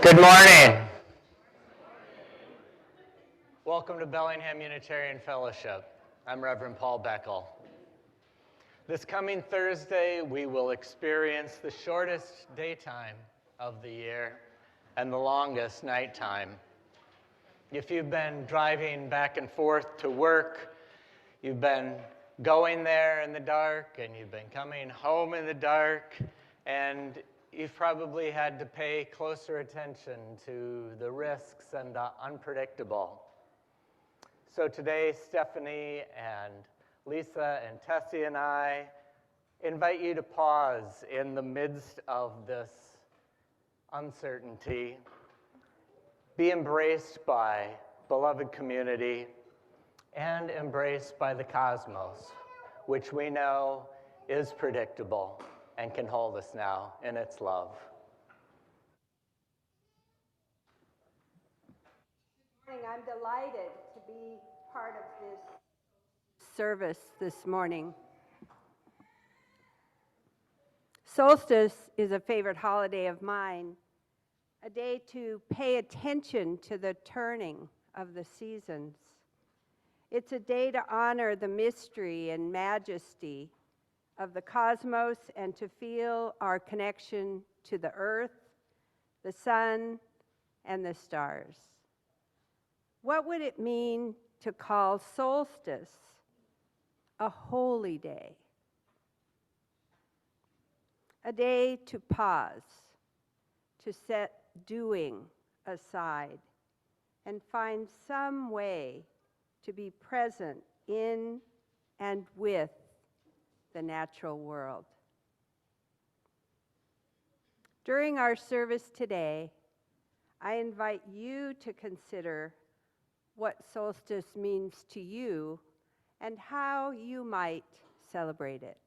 Good morning. Welcome to Bellingham Unitarian Fellowship. I'm Reverend Paul Beckel. This coming Thursday, we will experience the shortest daytime of the year and the longest nighttime. If you've been driving back and forth to work, you've been going there in the dark, and you've been coming home in the dark, and you've probably had to pay closer attention to the risks and the unpredictable. So today, Stephanie and Lisa and Tessie and I invite you to pause in the midst of this uncertainty, be embraced by beloved community, and embraced by the cosmos, which we know is predictable and can hold us now in its love. Good morning. I'm delighted to be part of this service this morning. Solstice is a favorite holiday of mine, a day to pay attention to the turning of the seasons. It's a day to honor the mystery and majesty of the cosmos and to feel our connection to the earth, the sun, and the stars. What would it mean to call solstice a holy day? A day to pause, to set doing aside, and find some way to be present in and with the natural world. During our service today, I invite you to consider what solstice means to you and how you might celebrate it.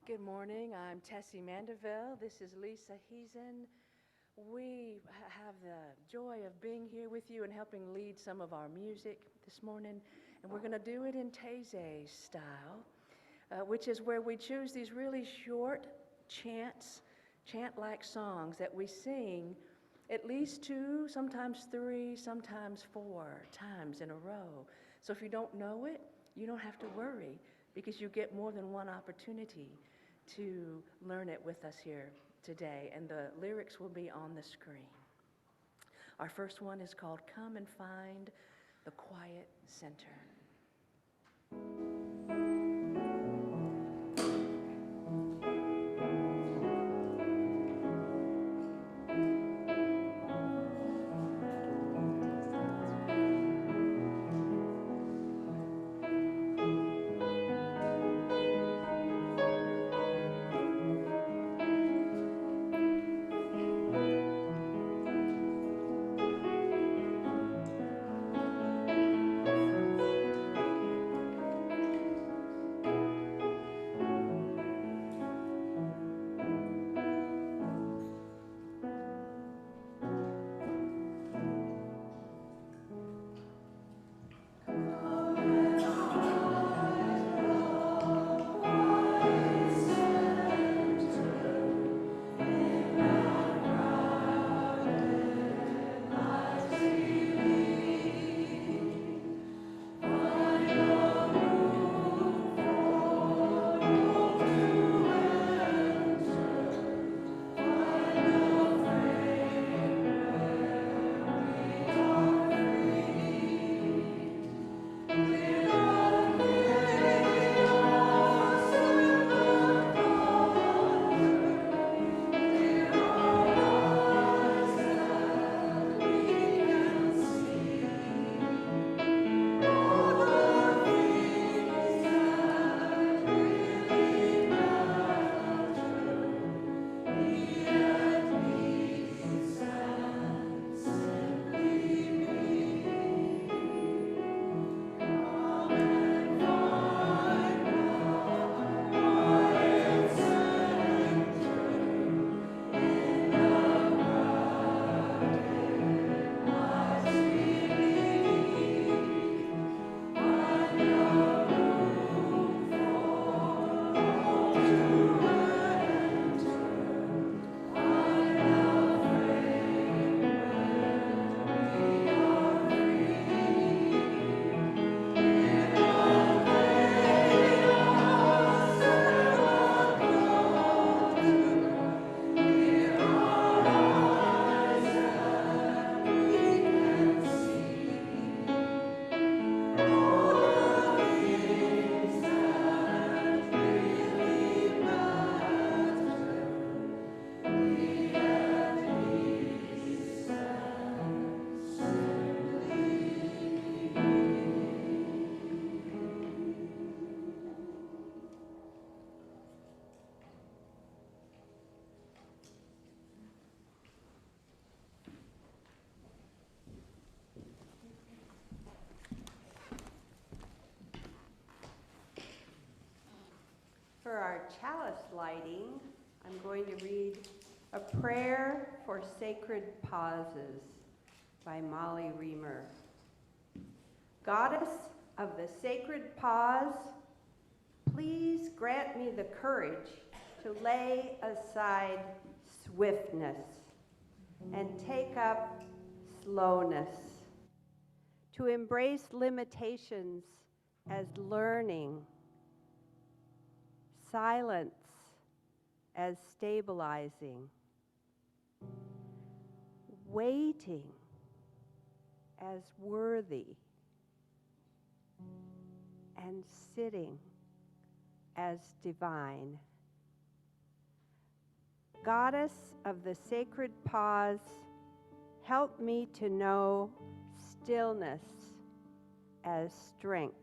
Good morning, I'm Tessie Mandeville. This is Lisa Heesen. We have the joy of being here with you and helping lead some of our music this morning. And we're going to do it in Taizé style, which is where we choose these really short chant-like songs that we sing at least 2, sometimes 3, sometimes 4 times in a row. So if you don't know it, you don't have to worry, because you get more than one opportunity to learn it with us here today, and the lyrics will be on the screen. Our first one is called Come and Find the Quiet Center. for our chalice lighting, I'm going to read A Prayer for Sacred Pauses by Molly Reamer. Goddess of the sacred pause, please grant me the courage to lay aside swiftness and take up slowness, to embrace limitations as learning, silence as stabilizing, waiting as worthy, and sitting as divine. Goddess of the sacred pause, help me to know stillness as strength,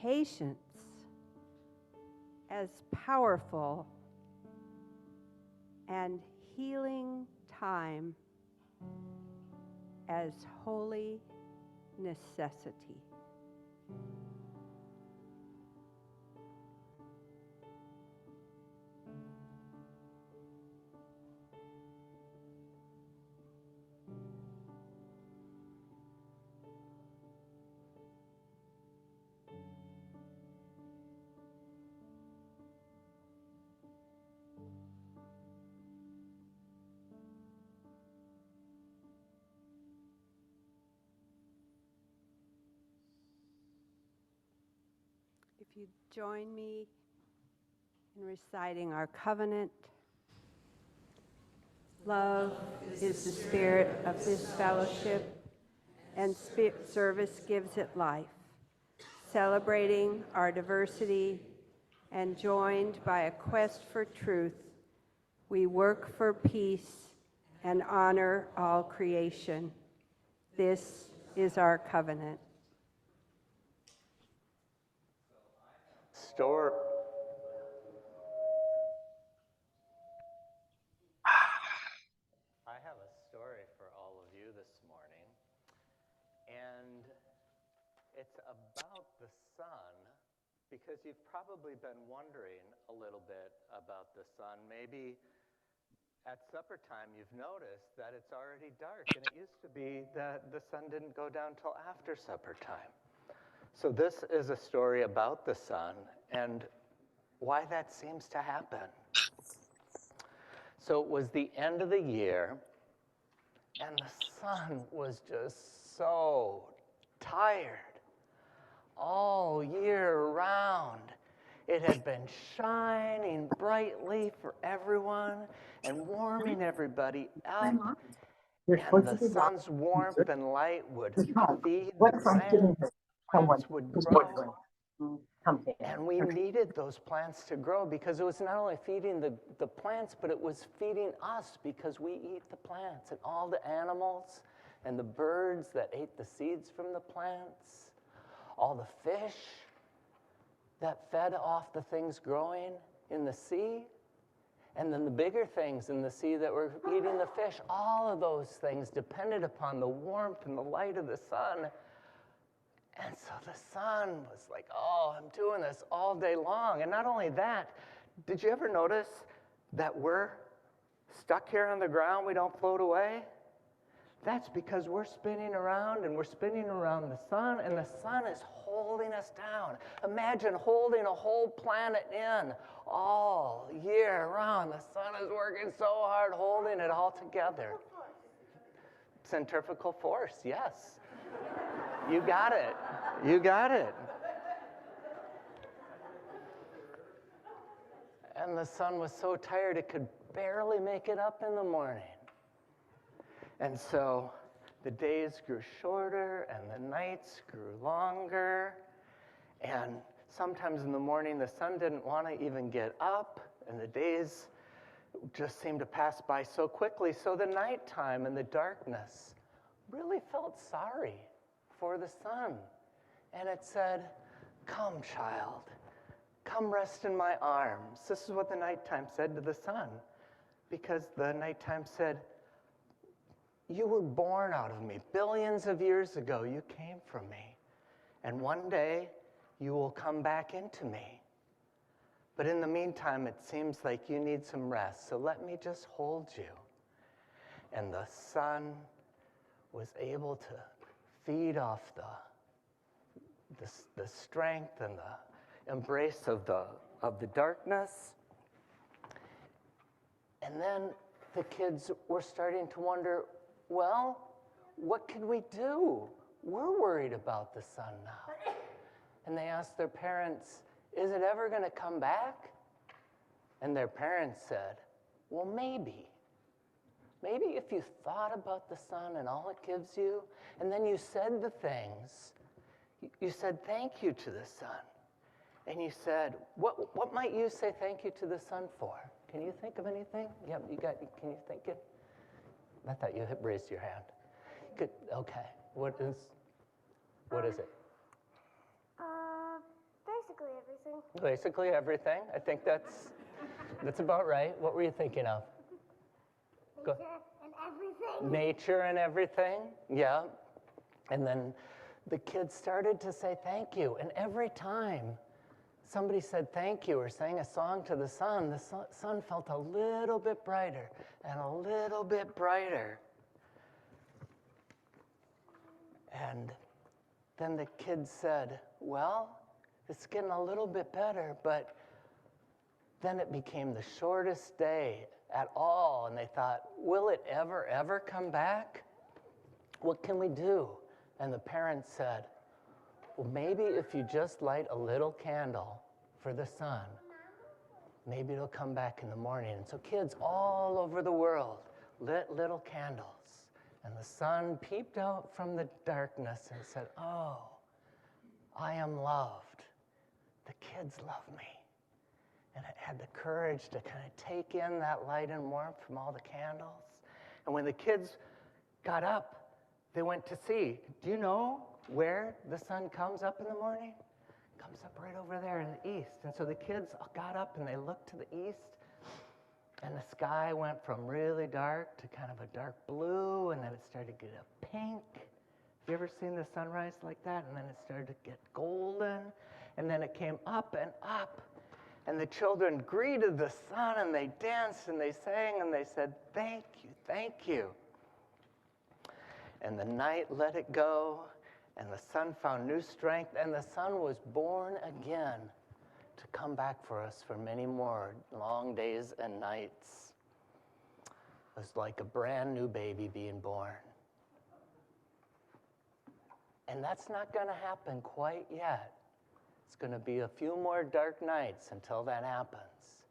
patience as powerful, and healing time as holy necessity. If you join me in reciting our covenant. Love is the spirit of this fellowship, and service gives it life. Celebrating our diversity and joined by a quest for truth, we work for peace and honor all creation. This is our covenant. I have a story for all of you this morning, and it's about the sun, because you've probably been wondering a little bit about the sun. Maybe at supper time you've noticed that it's already dark, and it used to be that the sun didn't go down till after supper time. So this is a story about the sun and why that seems to happen. So it was the end of the year, and the sun was just so tired all year round. It had been shining brightly for everyone and warming everybody up. And the sun's warmth and light would feed the plants. Plants would grow. And we needed those plants to grow because it was not only feeding the plants, but it was feeding us because we eat the plants, and all the animals and the birds that ate the seeds from the plants, all the fish that fed off the things growing in the sea, and then the bigger things in the sea that were eating the fish. All of those things depended upon the warmth and the light of the sun. And so the sun was like, oh, I'm doing this all day long. And not only that, did you ever notice that we're stuck here on the ground, we don't float away? That's because we're spinning around, and we're spinning around the sun, and the sun is holding us down. Imagine holding a whole planet in all year round. The sun is working so hard holding it all together. Centrifugal force, yes. You got it. You got it. And the sun was so tired it could barely make it up in the morning. And so the days grew shorter and the nights grew longer. And sometimes in the morning the sun didn't want to even get up, and the days just seemed to pass by so quickly. So the nighttime and the darkness really felt sorry for the sun. And it said, come, child, come rest in my arms. This is what the nighttime said to the sun, because the nighttime said, you were born out of me. Billions of years ago, you came from me. And one day, you will come back into me. But in the meantime, it seems like you need some rest, so let me just hold you. And the son was able to feed off the strength and the embrace of the darkness. And then the kids were starting to wonder, well, what can we do? We're worried about the sun now. And they asked their parents, is it ever going to come back? And their parents said, well, maybe. Maybe if you thought about the sun and all it gives you, and then you said the things, you said thank you to the sun. And you said, what might you say thank you to the sun for? Can you think of anything? Yep, can you think it? I thought you raised your hand. Good, okay. What is it? Basically everything. Basically everything. I think that's about right. What were you thinking of? Nature and everything. Nature and everything, yeah. And then the kids started to say thank you. And every time somebody said thank you or sang a song to the sun felt a little bit brighter and a little bit brighter. And then the kids said, well, it's getting a little bit better, but then it became the shortest day at all. And they thought, will it ever come back? What can we do? And the parents said, well, maybe if you just light a little candle for the sun, maybe it'll come back in the morning. And so kids all over the world lit little candles. And the sun peeped out from the darkness and said, oh, I am loved. The kids love me. And it had the courage to kind of take in that light and warmth from all the candles. And when the kids got up, they went to see. Do you know where the sun comes up in the morning? It comes up right over there in the east. And so the kids got up and they looked to the east. And the sky went from really dark to kind of a dark blue, and then it started to get a pink. Have you ever seen the sunrise like that? And then it started to get golden, and then it came up and up. And the children greeted the sun, and they danced, and they sang, and they said, thank you, thank you. And the night let it go, and the sun found new strength, and the sun was born again to come back for us for many more long days and nights. It was like a brand new baby being born. And that's not going to happen quite yet. It's going to be a few more dark nights until that happens.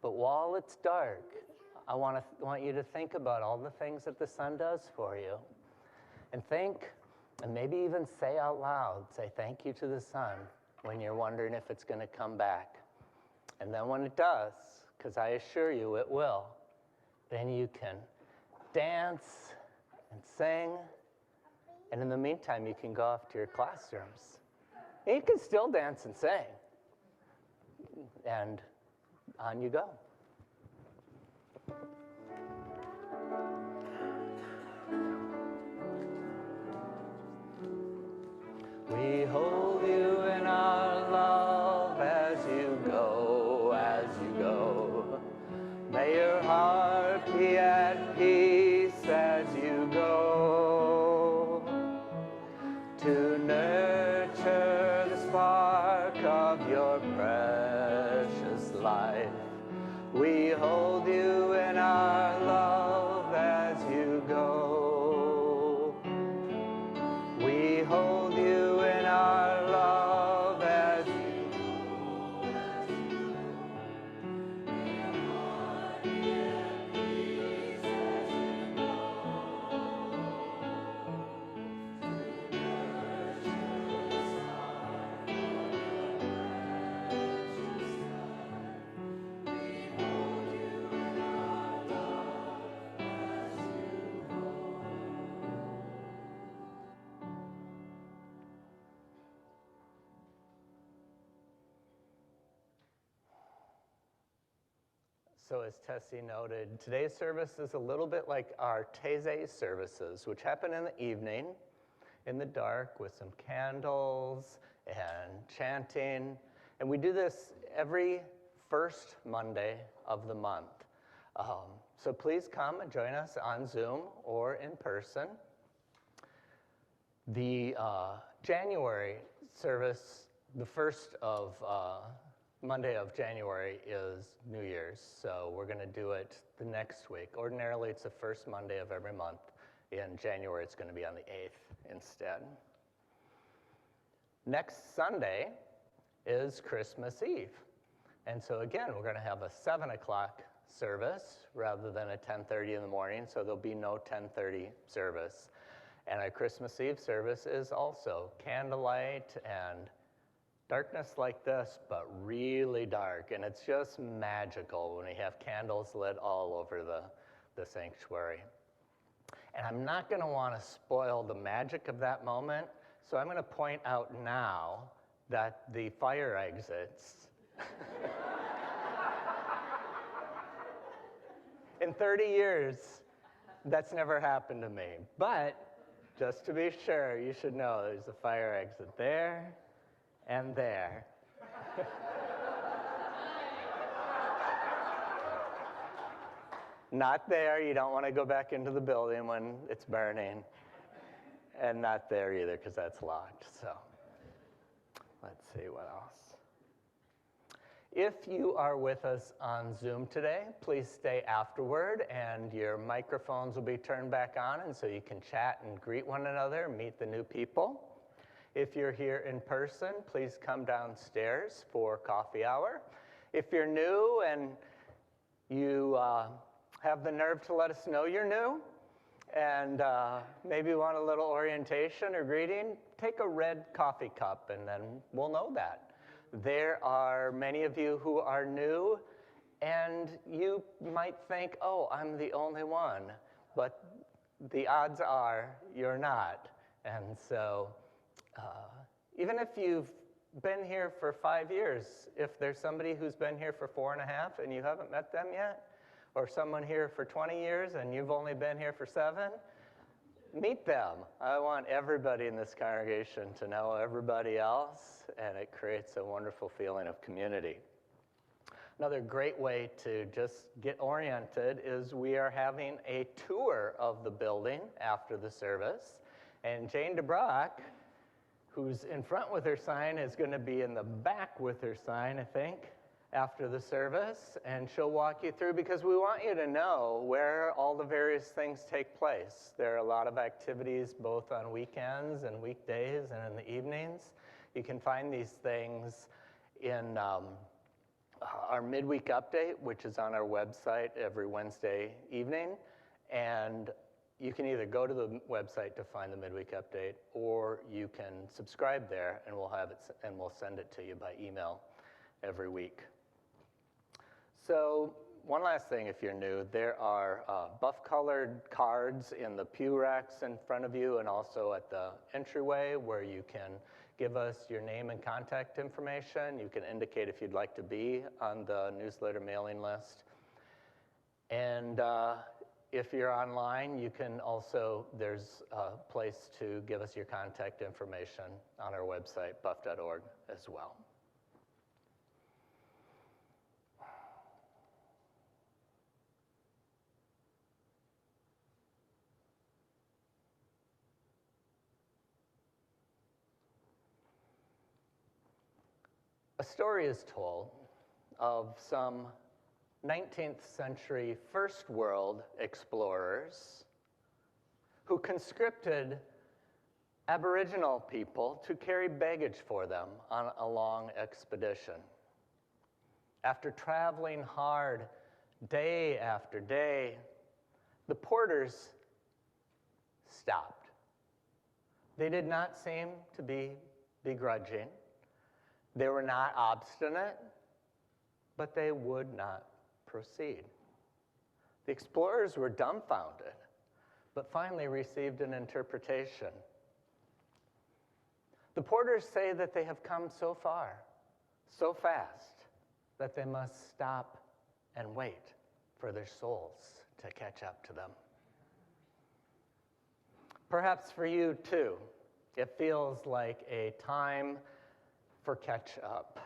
But while it's dark, I want you to think about all the things that the sun does for you. And think, and maybe even say out loud, say thank you to the sun when you're wondering if it's going to come back. And then when it does, because I assure you it will, then you can dance and sing. And in the meantime, you can go off to your classrooms. And you can still dance and sing. And on you go. We hold you in our love as you go, as you go. May your heart be at peace as you go. To nurture the spark of your precious life. We hold you in our love as you go. We hold you in our love as you go. May your heart be at peace as you go. To nurture the spark of your precious life. We hold you in our love as you go. So as Tessie noted, today's service is a little bit like our Taizé services, which happen in the evening, in the dark, with some candles and chanting. And we do this every first Monday of the month. So please come and join us on Zoom or in person. The January service, the first of Monday of January is New Year's, so we're going to do it the next week. Ordinarily, it's the first Monday of every month. In January, it's going to be on the 8th instead. Next Sunday is Christmas Eve. And so again, we're going to have a 7 o'clock service rather than a 10:30 in the morning, so there'll be no 10:30 service. And our Christmas Eve service is also candlelight and darkness like this, but really dark. And it's just magical when we have candles lit all over the sanctuary. And I'm not going to want to spoil the magic of that moment, so I'm going to point out now that the fire exits in 30 years, that's never happened to me. But just to be sure, you should know there's a fire exit there and there. Not there, you don't want to go back into the building when it's burning. And not there either, because that's locked. So let's see what else. If you are with us on Zoom today, please stay afterward, and your microphones will be turned back on, and so you can chat and greet one another, meet the new people. If you're here in person, please come downstairs for coffee hour. If you're new and you have the nerve to let us know you're new, and maybe want a little orientation or greeting, take a red coffee cup, and then we'll know that. There are many of you who are new, and you might think, oh, I'm the only one, but the odds are you're not. And so even if you've been here for 5 years, if there's somebody who's been here for 4.5 and you haven't met them yet, or someone here for 20 years and you've only been here for 7, meet them. I want everybody in this congregation to know everybody else, and it creates a wonderful feeling of community. Another great way to just get oriented is we are having a tour of the building after the service, and Jane DeBrock, who's in front with her sign, is going to be in the back with her sign, I think, after the service, and she'll walk you through, because we want you to know where all the various things take place. There are a lot of activities both on weekends and weekdays and in the evenings. You can find these things in our midweek update, which is on our website every Wednesday evening, and you can either go to the website to find the midweek update, or you can subscribe there, and we'll have it, and we'll send it to you by email every week. So one last thing, if you're new, there are buff-colored cards in the pew racks in front of you, and also at the entryway, where you can give us your name and contact information. You can indicate if you'd like to be on the newsletter mailing list. And if you're online, you can also, there's a place to give us your contact information on our website, buff.org, as well. A story is told of some 19th century first world explorers who conscripted Aboriginal people to carry baggage for them on a long expedition. After traveling hard day after day, the porters stopped. They did not seem to be begrudging. They were not obstinate, but they would not proceed. The explorers were dumbfounded, but finally received an interpretation. The porters say that they have come so far, so fast, that they must stop and wait for their souls to catch up to them. Perhaps for you too, it feels like a time for catch up.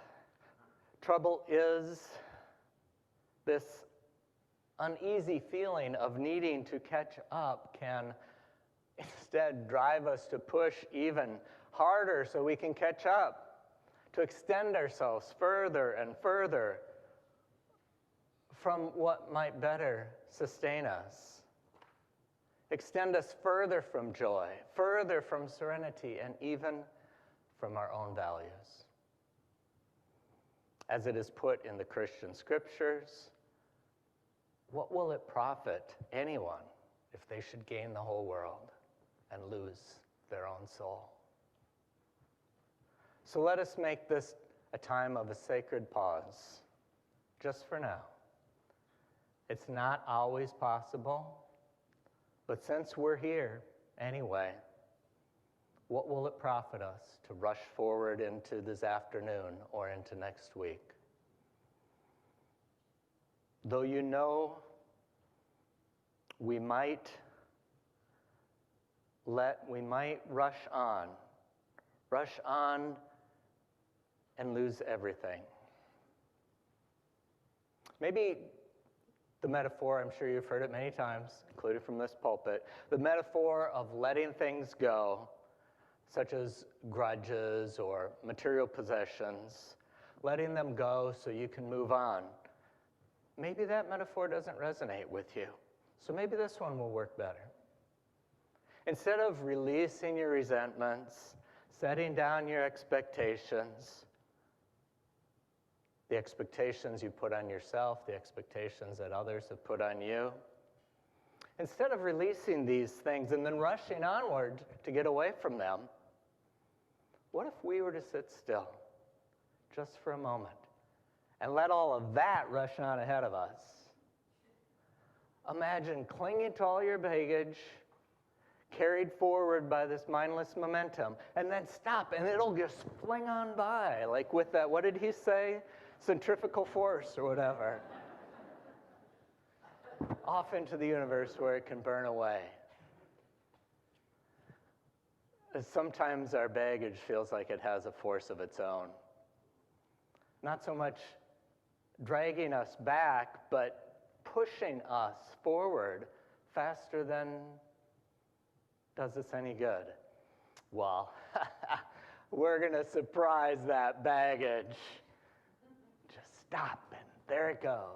Trouble is this uneasy feeling of needing to catch up can instead drive us to push even harder so we can catch up, to extend ourselves further and further from what might better sustain us. Extend us further from joy, further from serenity, and even from our own values. As it is put in the Christian scriptures, what will it profit anyone if they should gain the whole world and lose their own soul? So let us make this a time of a sacred pause, just for now. It's not always possible, but since we're here anyway, what will it profit us to rush forward into this afternoon or into next week? Though you know we might rush on and lose everything. Maybe the metaphor, I'm sure you've heard it many times, including from this pulpit, the metaphor of letting things go, such as grudges or material possessions, letting them go so you can move on. Maybe that metaphor doesn't resonate with you, so maybe this one will work better. Instead of releasing your resentments, setting down your expectations, the expectations you put on yourself, the expectations that others have put on you, instead of releasing these things and then rushing onward to get away from them, what if we were to sit still just for a moment and let all of that rush on ahead of us? Imagine clinging to all your baggage, carried forward by this mindless momentum, and then stop, and it'll just fling on by, like with that, what did he say? Centrifugal force or whatever. Off into the universe where it can burn away. Sometimes our baggage feels like it has a force of its own. Not so much dragging us back, but pushing us forward faster than does us any good. Well, we're going to surprise that baggage. Just stop, and there it goes.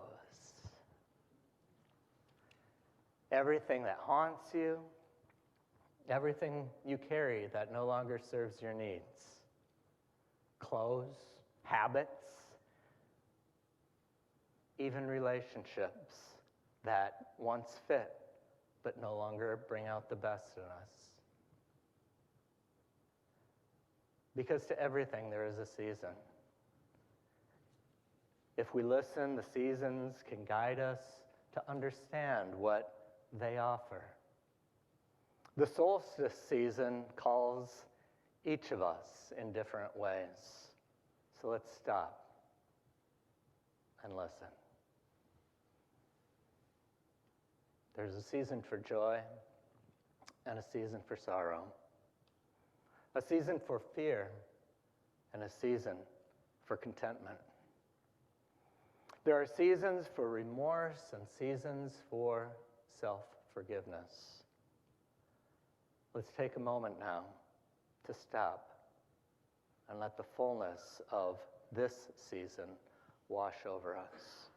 Everything that haunts you, everything you carry that no longer serves your needs. Clothes, habits, even relationships that once fit but no longer bring out the best in us. Because to everything there is a season. If we listen, the seasons can guide us to understand what they offer. The solstice season calls each of us in different ways. So let's stop and listen. There's a season for joy and a season for sorrow. A season for fear and a season for contentment. There are seasons for remorse and seasons for self-forgiveness. Let's take a moment now to stop and let the fullness of this season wash over us.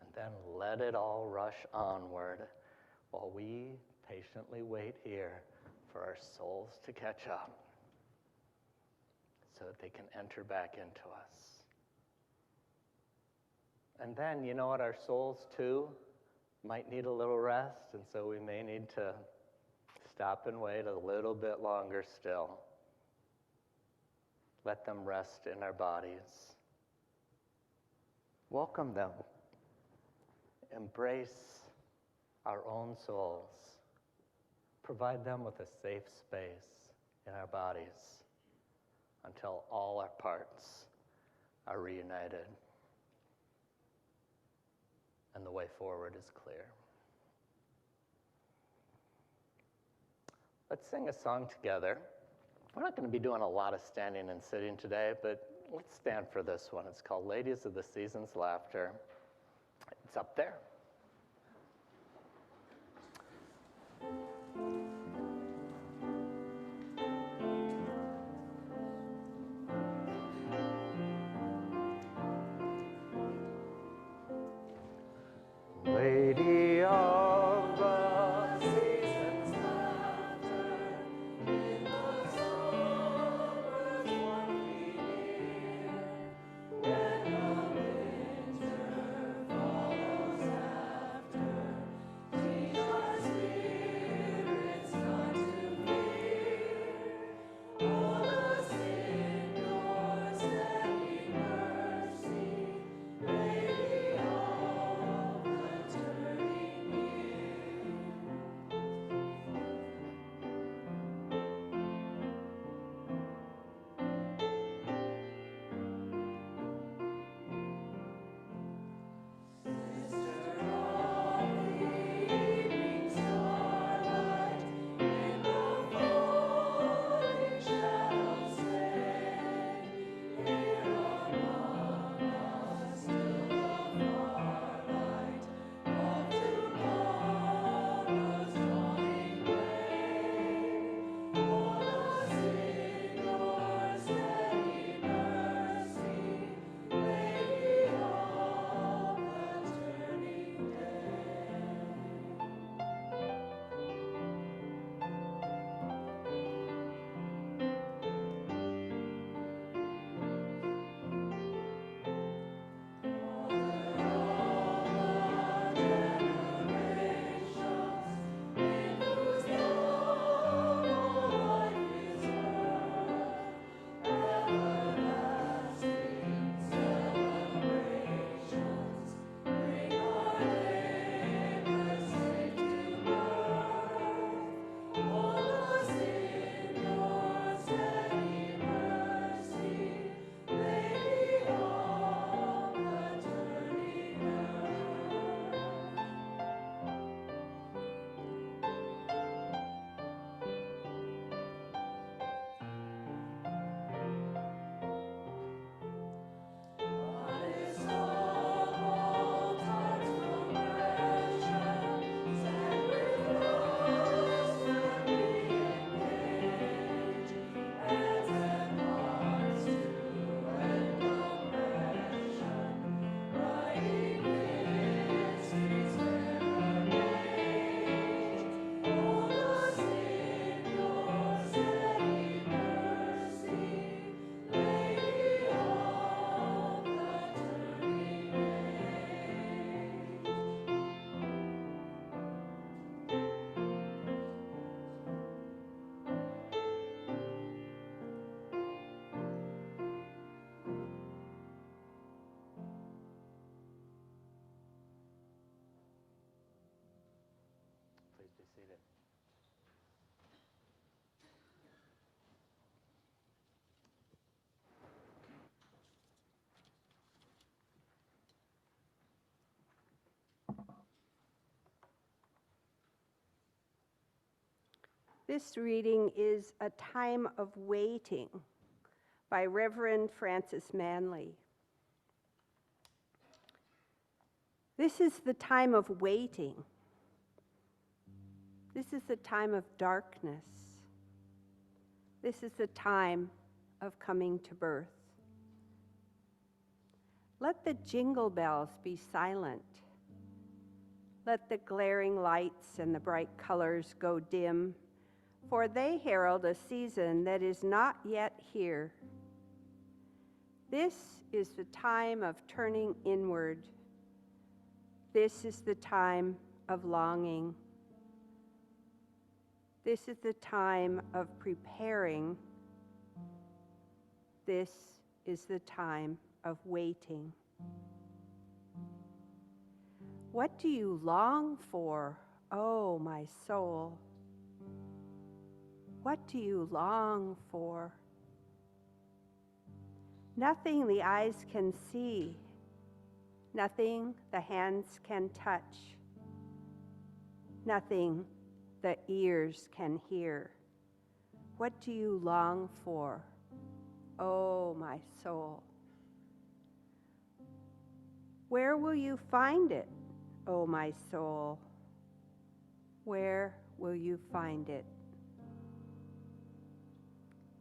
And then let it all rush onward while we patiently wait here for our souls to catch up so that they can enter back into us. And then, you know what, our souls too might need a little rest, and so we may need to stop and wait a little bit longer still. Let them rest in our bodies. Welcome them. Embrace our own souls. Provide them with a safe space in our bodies until all our parts are reunited and the way forward is clear. Let's sing a song together We're not going to be doing a lot of standing and sitting today, but let's stand for this one. It's called Ladies of the Season's Laughter. It's up there. Lady of the season's laughter, in the summer's warm near, when the winter follows after, teach our spirits not to fear. All us in your steady mercy, Lady of the turning year. Sister of the evening starlight, in the falling shadows stay. Here among us till the far light of tomorrow's dawning gray. Hold us in your steady mercy, Lady of the turning day. Please be seated. This reading is A Time of Waiting by Reverend Francis Manley. This is the time of waiting. This is the time of darkness. This is the time of coming to birth. Let the jingle bells be silent. Let the glaring lights and the bright colors go dim, for they herald a season that is not yet here. This is the time of turning inward. This is the time of longing. This is the time of preparing. This is the time of waiting. What do you long for, oh my soul? What do you long for? Nothing the eyes can see, nothing the hands can touch, nothing the ears can hear. What do you long for, oh my soul? Where will you find it, oh my soul? Where will you find it?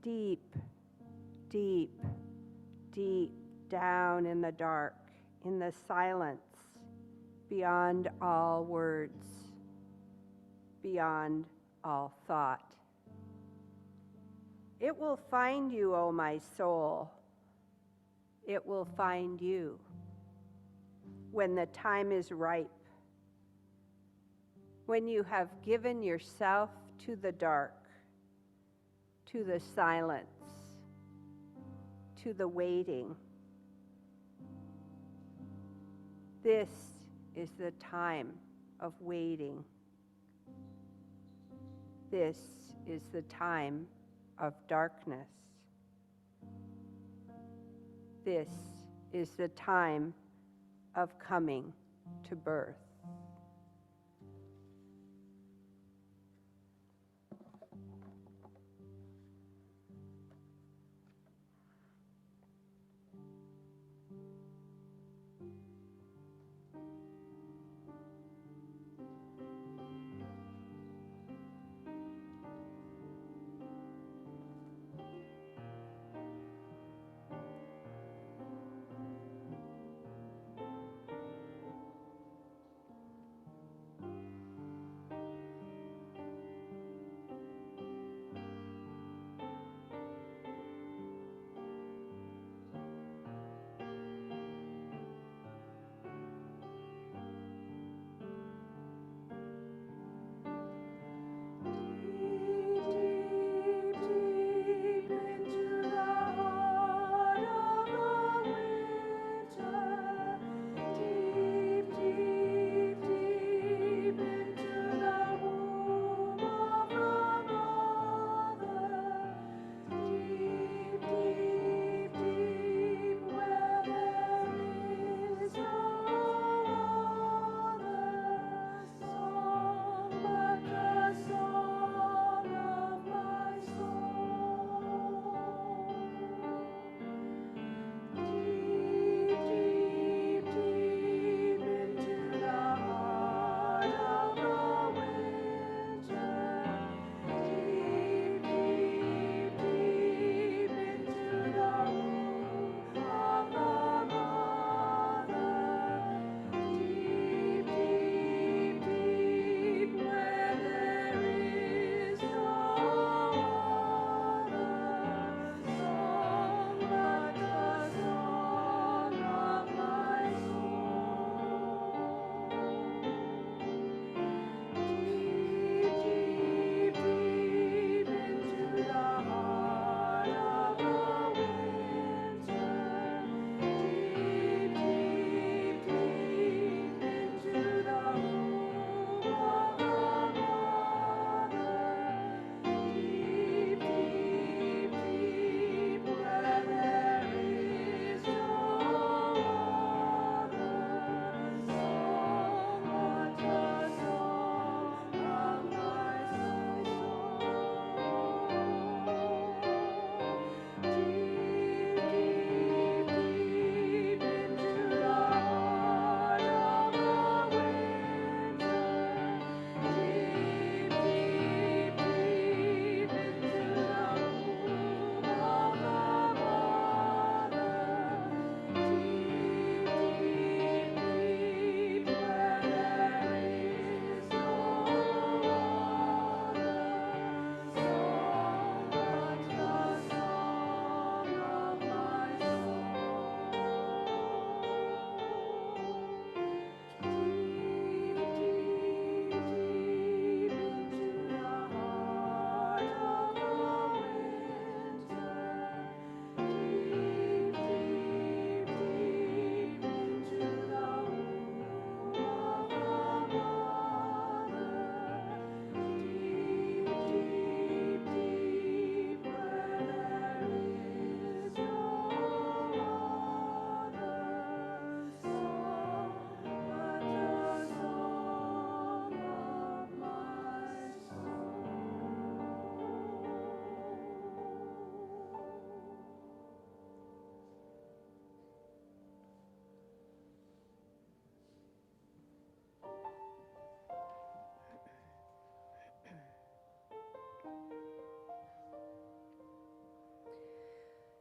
Deep, deep, deep down in the dark, in the silence, beyond all words, beyond all thought. It will find you, O my soul. It will find you when the time is ripe, when you have given yourself to the dark, to the silence, to the waiting. This is the time of waiting. This is the time of darkness. This is the time of coming to birth.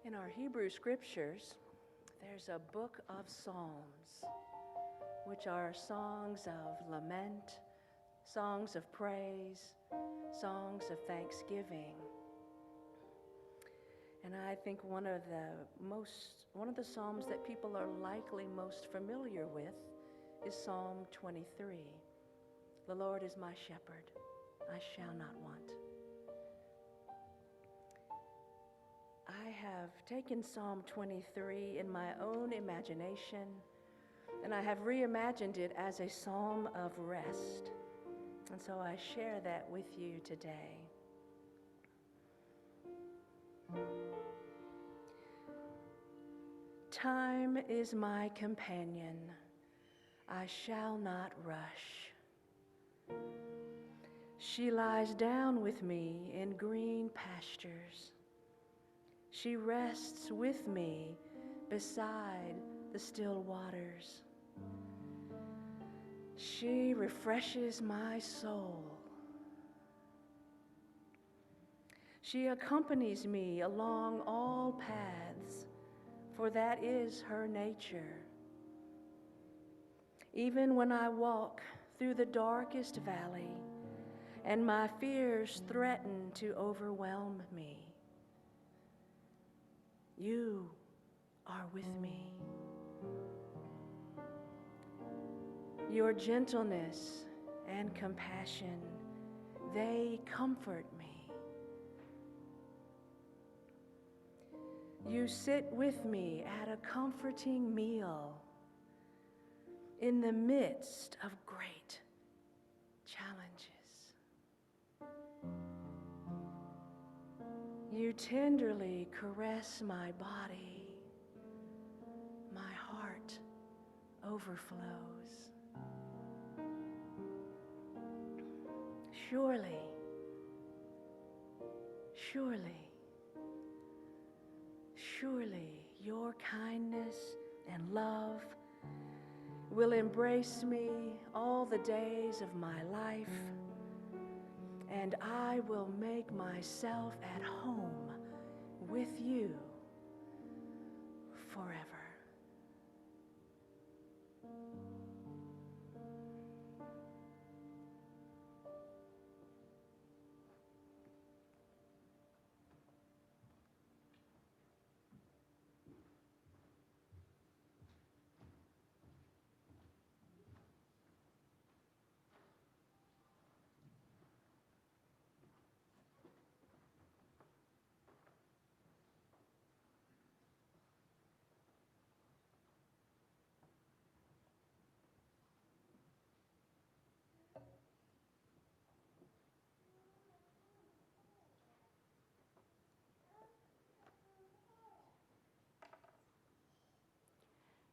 In our Hebrew scriptures, there's a book of Psalms, which are songs of lament, songs of praise, songs of thanksgiving. And I think one of the psalms that people are likely most familiar with is Psalm 23. The Lord is my shepherd, I shall not want. I have taken Psalm 23 in my own imagination, and I have reimagined it as a psalm of rest. And so I share that with you today. Time is my companion, I shall not rush. She lies down with me in green pastures. She rests with me beside the still waters. She refreshes my soul. She accompanies me along all paths, for that is her nature. Even when I walk through the darkest valley and my fears threaten to overwhelm me, you are with me. Your gentleness and compassion, they comfort me. You sit with me at a comforting meal in the midst of great challenges. You tenderly caress my body. My heart overflows. Surely, surely, surely your kindness and love will embrace me all the days of my life, and I will make myself at home with you forever.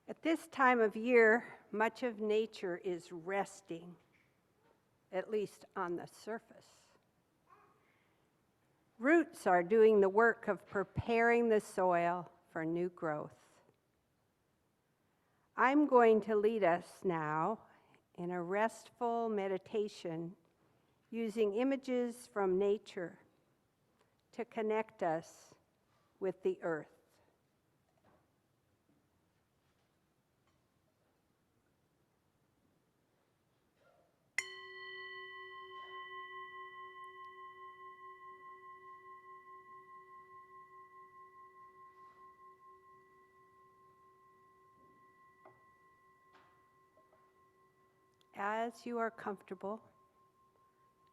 At this time of year, much of nature is resting, at least on the surface. Roots are doing the work of preparing the soil for new growth. I'm going to lead us now in a restful meditation using images from nature to connect us with the earth. As you are comfortable,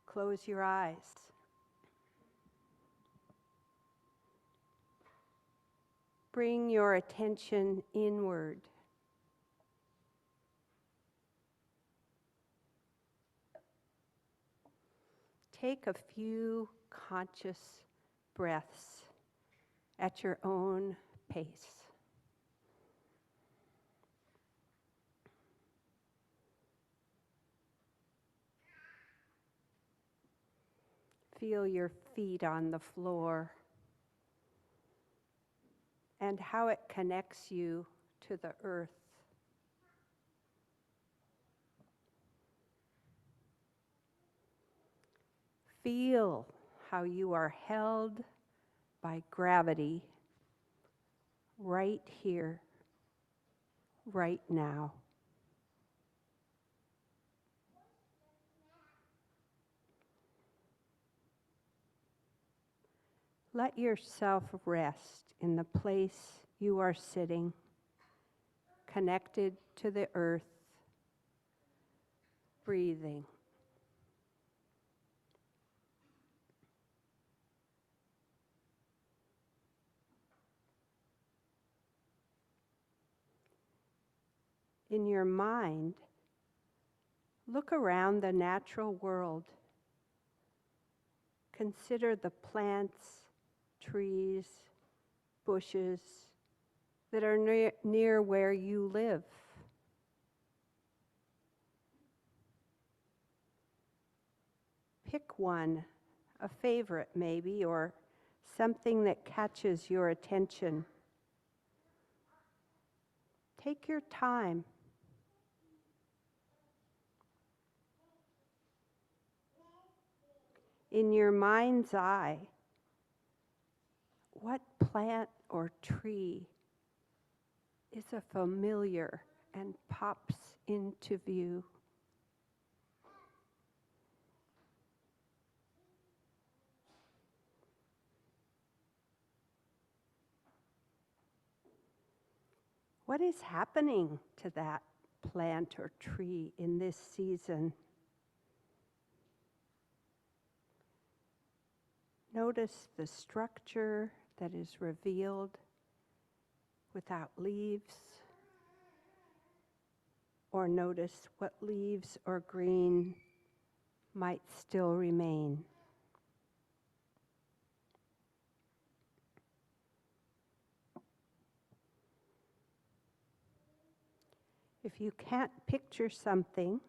close your eyes. Bring your attention inward. Take a few conscious breaths at your own pace. Feel your feet on the floor and how it connects you to the earth. Feel how you are held by gravity right here, right now. Let yourself rest in the place you are sitting, connected to the earth, breathing. In your mind, look around the natural world. Consider the plants, trees, bushes that are near where you live. Pick one, a favorite maybe, or something that catches your attention. Take your time. In your mind's eye, what plant or tree is a familiar and pops into view? What is happening to that plant or tree in this season? Notice the structure that is revealed without leaves, or notice what leaves or green might still remain. If you can't picture something,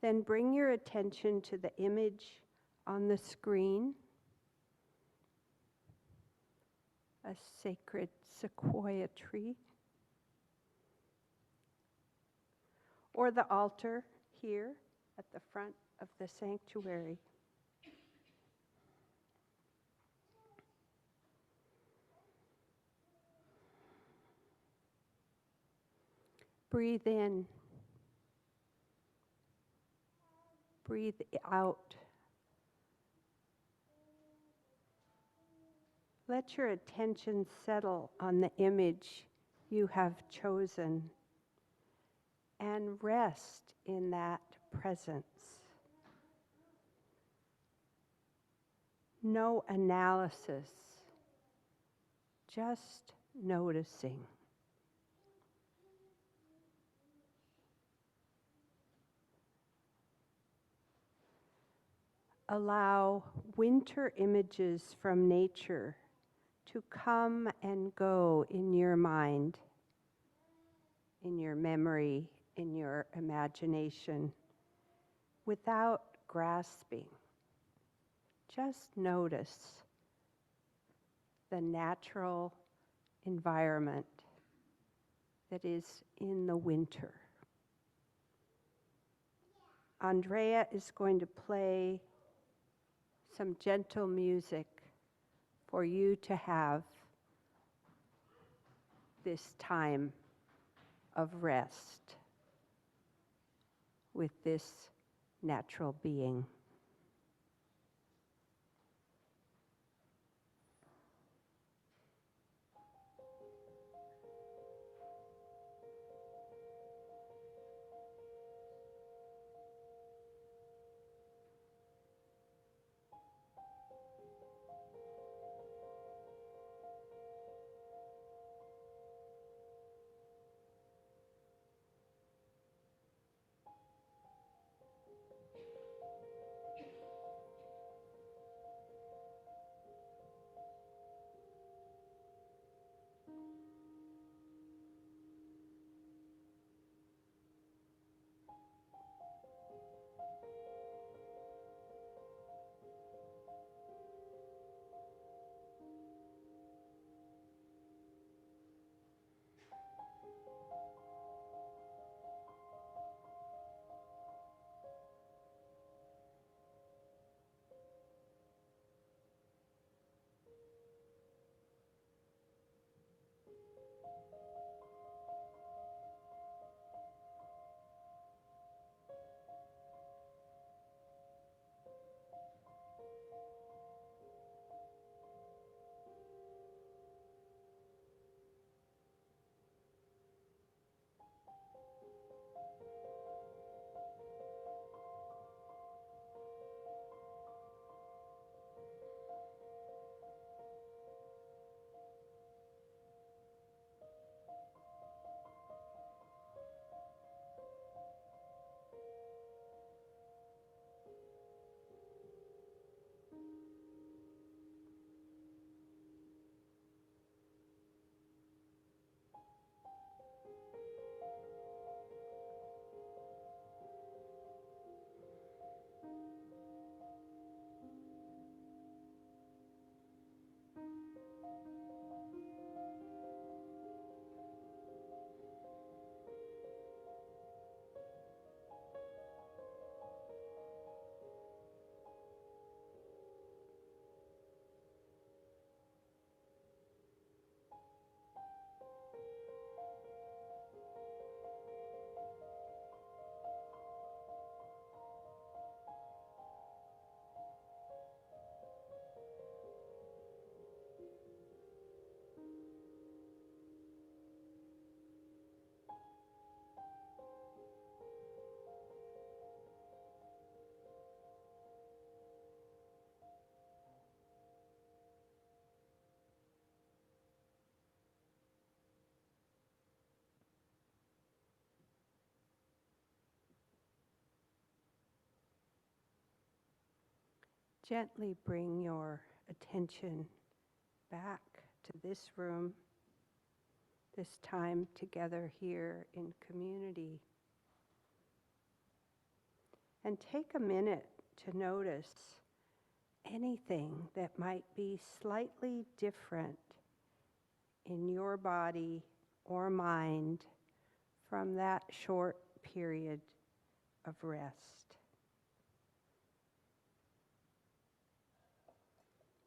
then bring your attention to the image on the screen. A sacred sequoia tree, or the altar here at the front of the sanctuary. Breathe in, breathe out. Let your attention settle on the image you have chosen and rest in that presence. No analysis, just noticing. Allow winter images from nature to come and go in your mind, in your memory, in your imagination, without grasping. Just notice the natural environment that is in the winter. Andrea is going to play some gentle music for you to have this time of rest with this natural being. Gently bring your attention back to this room, this time together here in community. And take a minute to notice anything that might be slightly different in your body or mind from that short period of rest.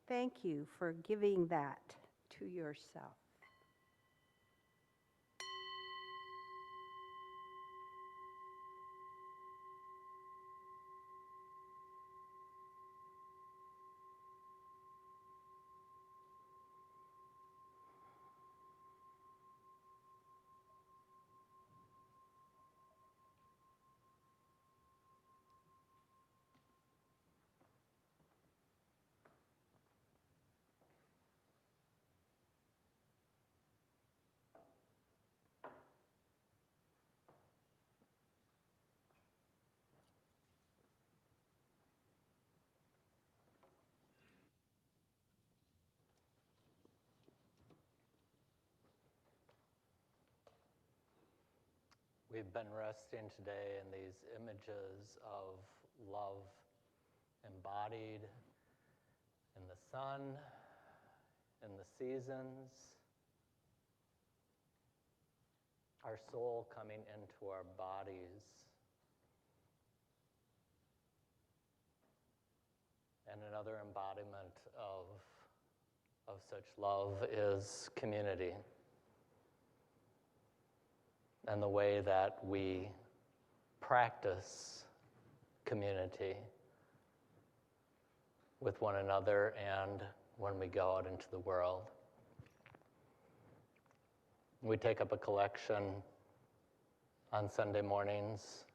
Thank you for giving that to yourself. We've been resting today in these images of love embodied in the sun, in the seasons, our soul coming into our bodies. And another embodiment of such love is community. And the way that we practice community with one another and when we go out into the world. We take up a collection on Sunday mornings.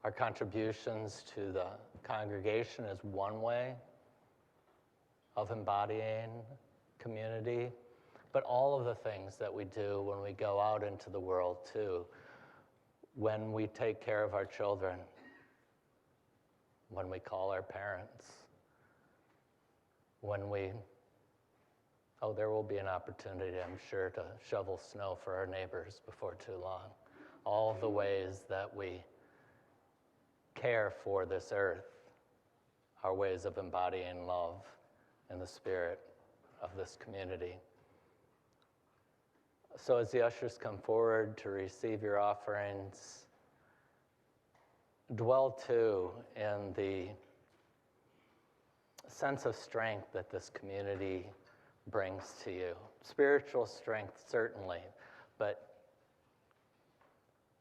Our contributions to the congregation is one way of embodying community. But all of the things that we do when we go out into the world too, when we take care of our children, when we call our parents, when there will be an opportunity, I'm sure, to shovel snow for our neighbors before too long. All of the ways that we care for this earth are ways of embodying love in the spirit of this community. So as the ushers come forward to receive your offerings, dwell too in the sense of strength that this community brings to you. Spiritual strength, certainly, but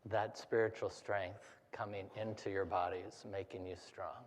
that spiritual strength coming into your bodies, making you strong.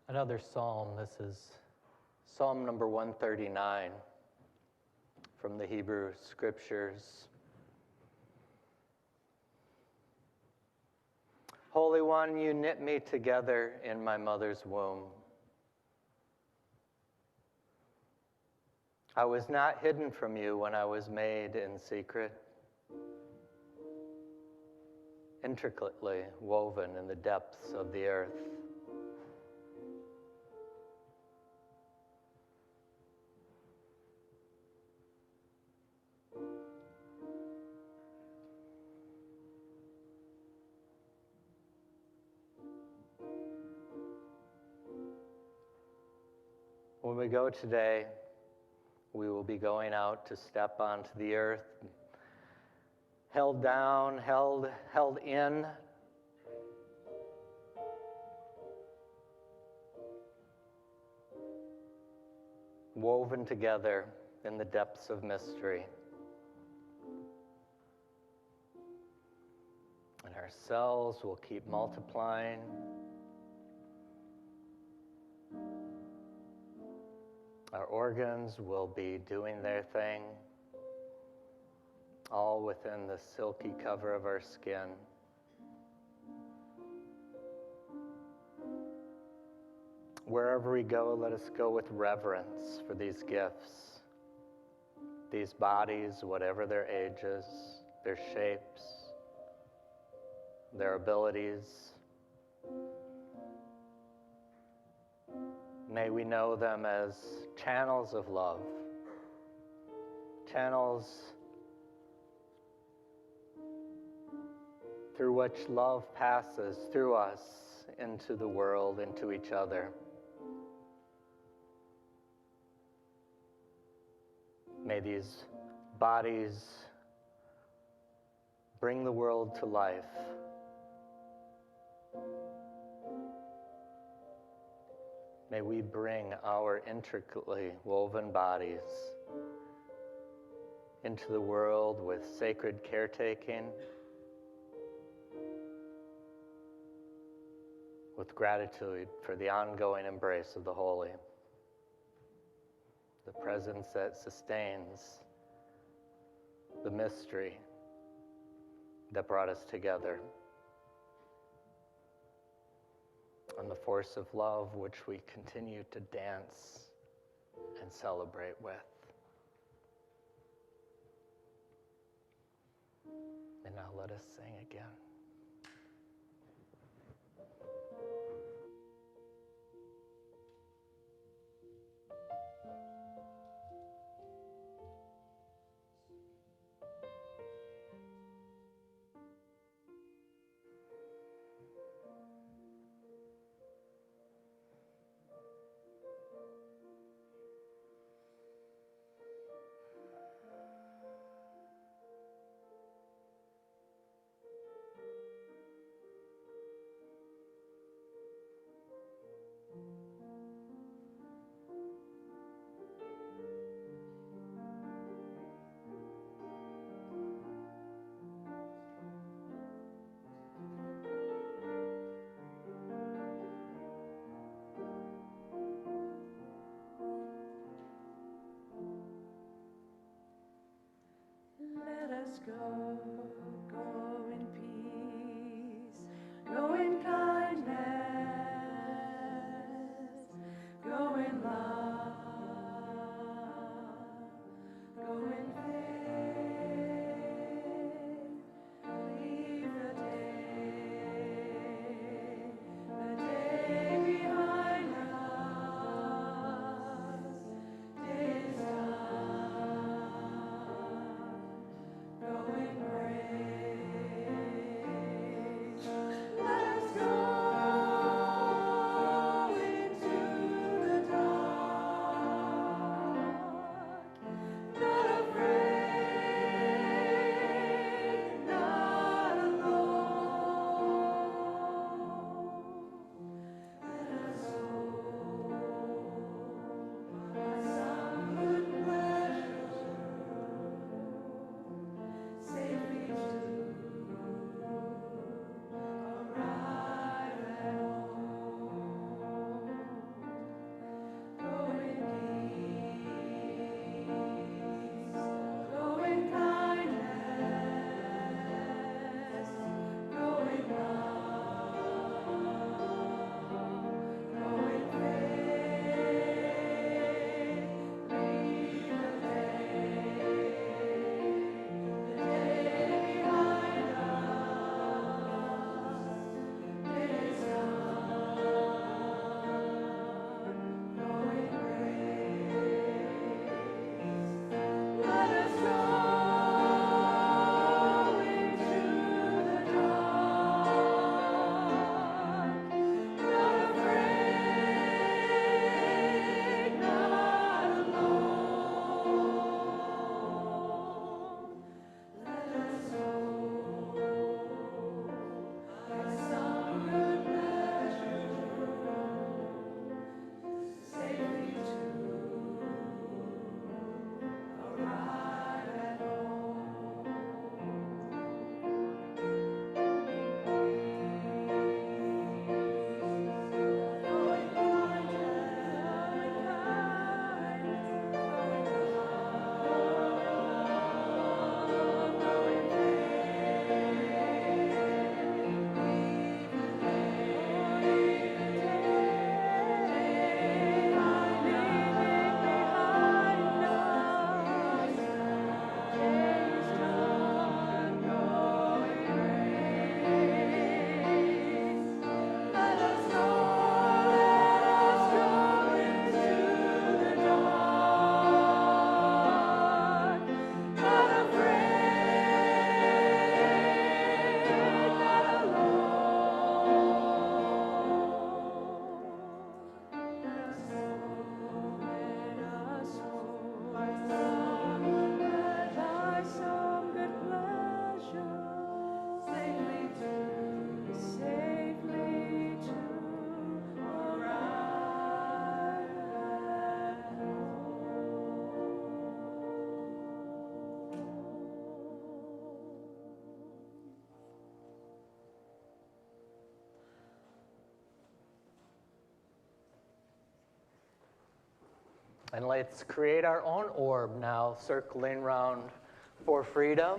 Another psalm. This is Psalm number 139 from the Hebrew Scriptures. Holy One, you knit me together in my mother's womb. I was not hidden from you when I was made in secret, intricately woven in the depths of the earth. When we go today, we will be going out to step onto the earth, held down, held in, woven together in the depths of mystery. And our cells will keep multiplying. Our organs will be doing their thing, all within the silky cover of our skin. Wherever we go, let us go with reverence for these gifts, these bodies, whatever their ages, their shapes, their abilities. May we know them as channels of love, channels through which love passes through us into the world, into each other. May these bodies bring the world to life. May we bring our intricately woven bodies into the world with sacred caretaking, with gratitude for the ongoing embrace of the holy, the presence that sustains the mystery that brought us together, and the force of love which we continue to dance and celebrate with. And now let us sing again. Let us go, go in peace, go in kindness, go in love, go in faith, leave the day behind us, day is done. Go in grace. Let us go into the dark, not afraid. And let's create our own orb now, circling round for freedom.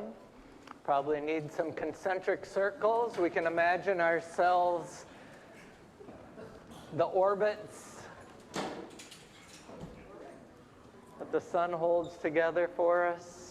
Probably need some concentric circles. We can imagine ourselves, the orbits that the sun holds together for us.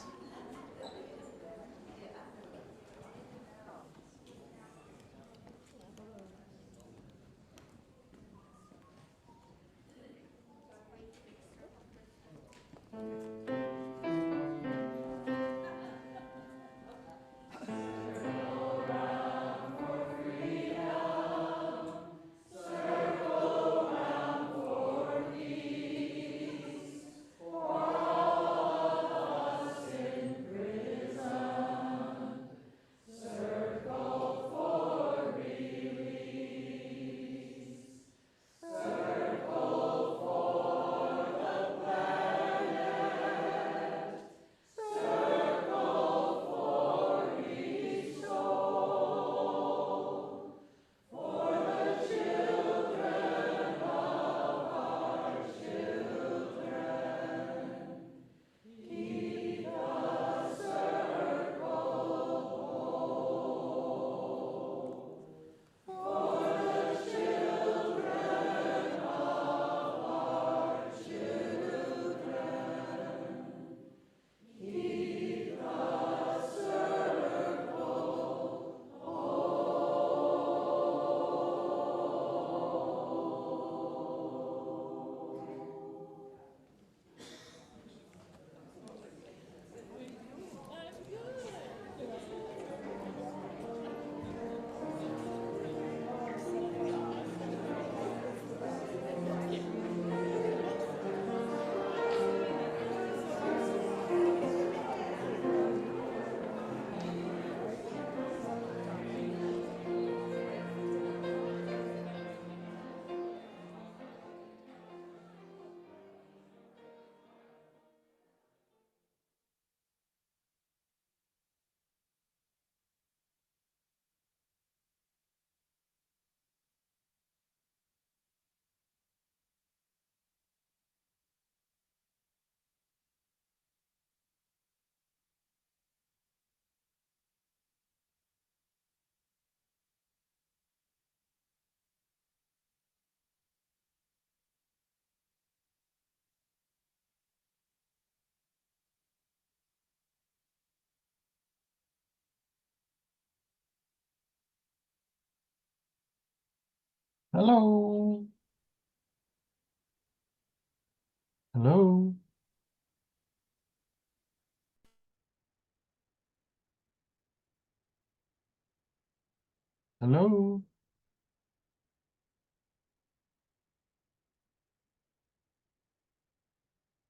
Hello. Hello. Hello.